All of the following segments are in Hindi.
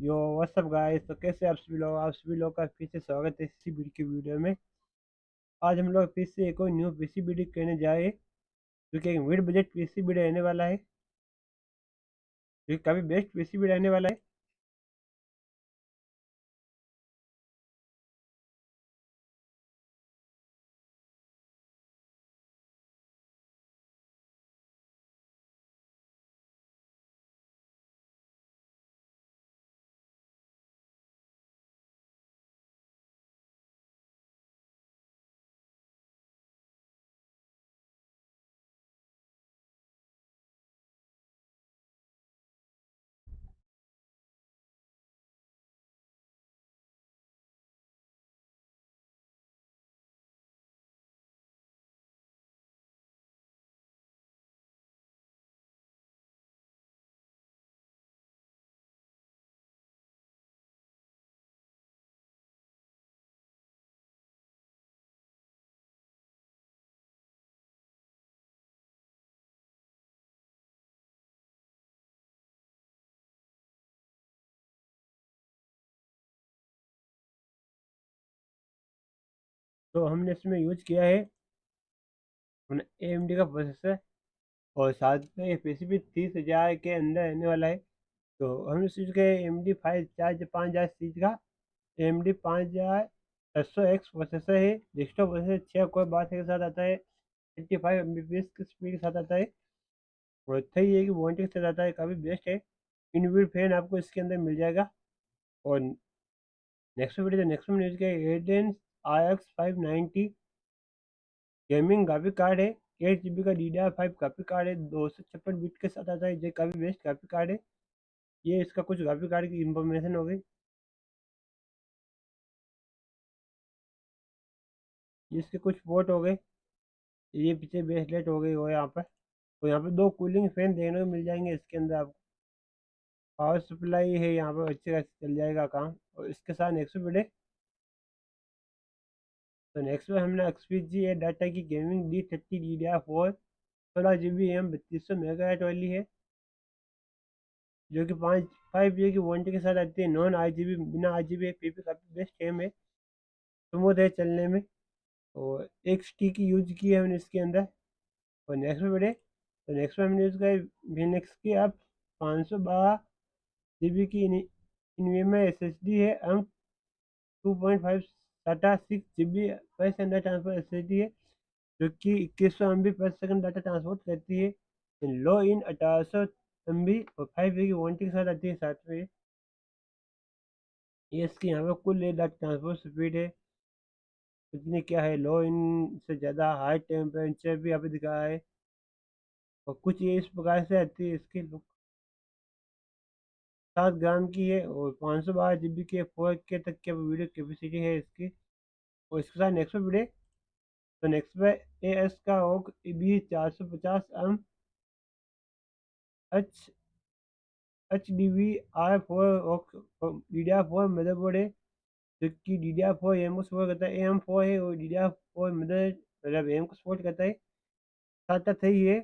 यो व्हाट्सअप गाइस, तो कैसे आप सभी लोग का फिर से स्वागत है इसी वीडियो में। आज हम लोग फिर से एक और न्यू पीसी वीडियो करने जा रहे हैं, जो कि एक मिड बजट पीसी वीडियो रहने वाला है, जो कि काफ़ी बेस्ट पीसी वीडियो रहने वाला है। तो हमने इसमें यूज किया है AMD का प्रोसेसर, और साथ में ये पीसी भी 30,000 के अंदर रहने वाला है। तो हमने यूज किया है AMD 5 5000 सीरीज का AMD 5600X प्रोसेसर है। डेस्कटॉप प्रोसेसर 6 कोर 12 के साथ आता है, 85 Mbps की स्पीड के साथ आता है, और सही है कि वारंटी के साथ आता है, काफ़ी बेस्ट है। इनबिल्ट फैन आपको इसके अंदर मिल जाएगा। और नेक्स्ट में यूज किया एडेंस RX 590 गेमिंग ग्राफिक कार्ड है। 8 GB का DDR5 ग्राफिक कार्ड है, 256 बिट के साथ आता है। ये काफ़ी बेस्ट ग्राफिक कार्ड है। ये इसका कुछ ग्राफिक कार्ड की इंफॉर्मेशन हो गई। ये इसके कुछ पोर्ट हो गए। ये पीछे बेसलेट हो गई हो यहाँ पर। तो यहाँ पे दो कूलिंग फैन देखने को मिल जाएंगे इसके अंदर आपको। पावर सप्लाई है यहाँ पर, अच्छे खासे चल जाएगा काम। और इसके साथ नेक्स्ट वीडियो, तो नेक्स्ट में हमने XPG डाटा की gaming D30 DDR4 16 GB RAM 3200 MHz वाली है, जो कि 5 year की वारंटी के साथ आती है। नॉन RGB, बिना RGB PP, काफ़ी बेस्ट गेम है, स्मूथ है चलने में। और XT की यूज की है हमने इसके अंदर। और नेक्स्ट में बढ़े, तो नेक्स्ट में हमने यूज़ किया Vnex की आप 512 GB की NVMe SSD है। हम 2.5 SATA 6 GB पर सेकेंड ट्रांसफर SSD है, जो कि 2100 MB पर सेकंड डाटा ट्रांसपोर्ट करती है। लो इन 1800 MB और 5 year की वारंटी के साथ आती है साथ में। ये इसकी यहाँ पे कुल डाटा ट्रांसपोर्ट स्पीड है, कितनी क्या है, लो इन से ज़्यादा हाई टेम्परेचर भी यहाँ पे दिखा है। और कुछ ये इस प्रकार से आती है। इसकी लुक 7 ग्राम की है, और 512 GB के 4K तक की वीडियो कैपेसिटी है इसकी। और इसके साथ नेक्स्ट वीडियो, तो नेक्स्ट पे AS का ओक B450M HDVR4 DDR4 मदरबोर्ड है, जो कि DDR4 AM को सपोर्ट करता है। AM4 है और DDR4 मदर मतलब AM को सपोर्ट करता है। साथ साथ सही है,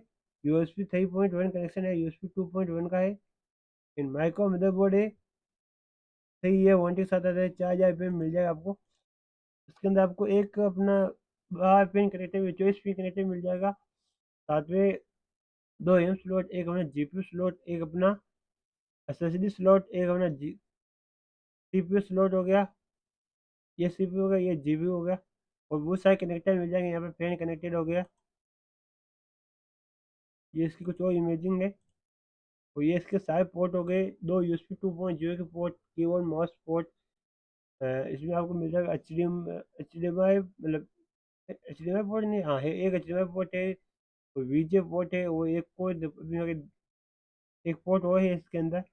USB 3.1 कनेक्शन है, USB 2.1 का है। इन माइक्रो मदरबोर्ड है, सही है, वारंटी के साथ आता है। 4000 रुपये में मिल जाएगा आपको। इसके अंदर आपको एक अपना 12 पिन कनेक्टर 24 पिन कनेक्टर मिल जाएगा। साथ में 2 AM स्लॉट, एक अपना GPU स्लॉट, एक अपना SSD स्लॉट, एक अपना CPU स्लॉट हो गया। ये CPU हो गया, ये GPU हो गया। और बहुत सारे कनेक्टर मिल जाएंगे यहाँ पे। फैन कनेक्टेड हो गया। ये इसकी कुछ और इमेजिंग है। और ये इसके सारे पोर्ट हो गए। दो USB 2.0 के पोर्ट, कीबोर्ड माउस पोर्ट। इसमें आपको मिल जाएगा HDMI, मतलब HDMI पोर्ट नहीं, हाँ है, एक HDMI पोर्ट है, और VGA पोर्ट है, वो एक पोर्ट, एक पोर्ट और है इसके अंदर।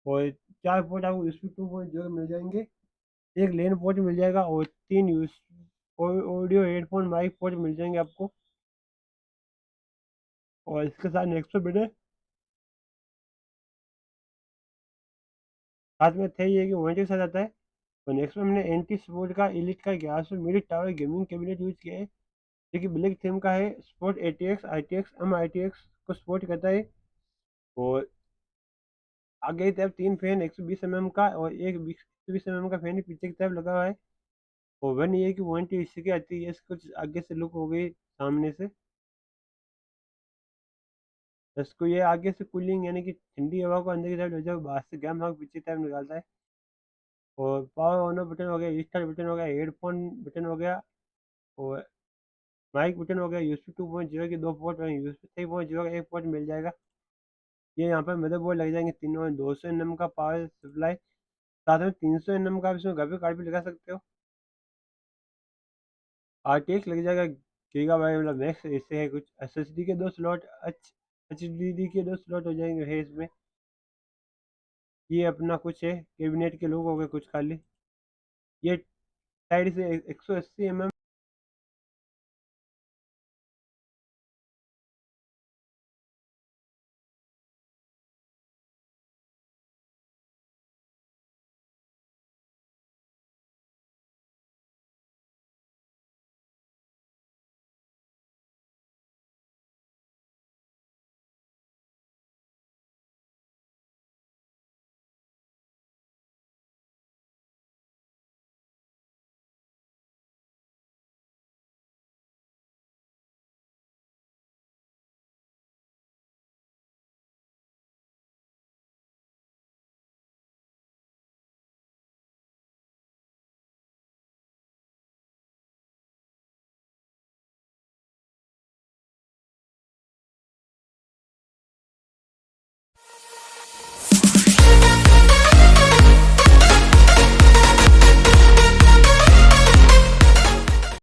और 4 पोर्ट आपको USB 2.0 मिल जाएंगे। एक लेन पोर्ट मिल जाएगा, और 3 use audio headphone mic port मिल जाएंगे आपको। और इसके साथ नेक्स्ट वीडियो साथ में थे ये कि वारंटी के साथ आता है। और नेक्स्ट में हमने एंटी स्पोर्ट का एलिट का 1100 मिली टावर गेमिंग कैबिनेट यूज किया है, जो कि ब्लैक थीम का है। स्पोर्ट ATX ITX MITX को सपोर्ट करता है। और आगे की तरफ 3 फैन 120 mm का और एक 120 mm का फैन पीछे की तरफ लगा हुआ है। और 1 ईयर की वारंटी इसकी आती है। इसको कुछ आगे से लुक हो गई सामने से। इसको ये आगे से कूलिंग यानी कि ठंडी हवा को अंदर की तरफ ले जाओ, बाहर से गर्म हवा को पीछे की तरफ निकालता है। और पावर ऑन ऑफ बटन हो गया, स्टार्ट बटन हो गया, हेडफोन बटन हो गया, और माइक बटन हो गया। यूएसबी 2.0 के 2 पोर्ट और यूएसबी 3.0 का 1 पोर्ट मिल जाएगा। ये यहाँ पर मदरबोर्ड लग जाएंगे तीनों। 200 nm का पावर सप्लाई, साथ में 300 nm का आप इसमें ग्राफिक कार्ड भी लगा सकते हो। आरटीएक्स लग जाएगा गीगा बाई मतलब मैक्स ऐसे है कुछ। एसएसडी के 2 स्लॉट, एचडीडी के 2 स्लॉट हो जाएंगे है इसमें। ये अपना कुछ है कैबिनेट के लोग हो गए कुछ खाली। ये साइड से 180 mm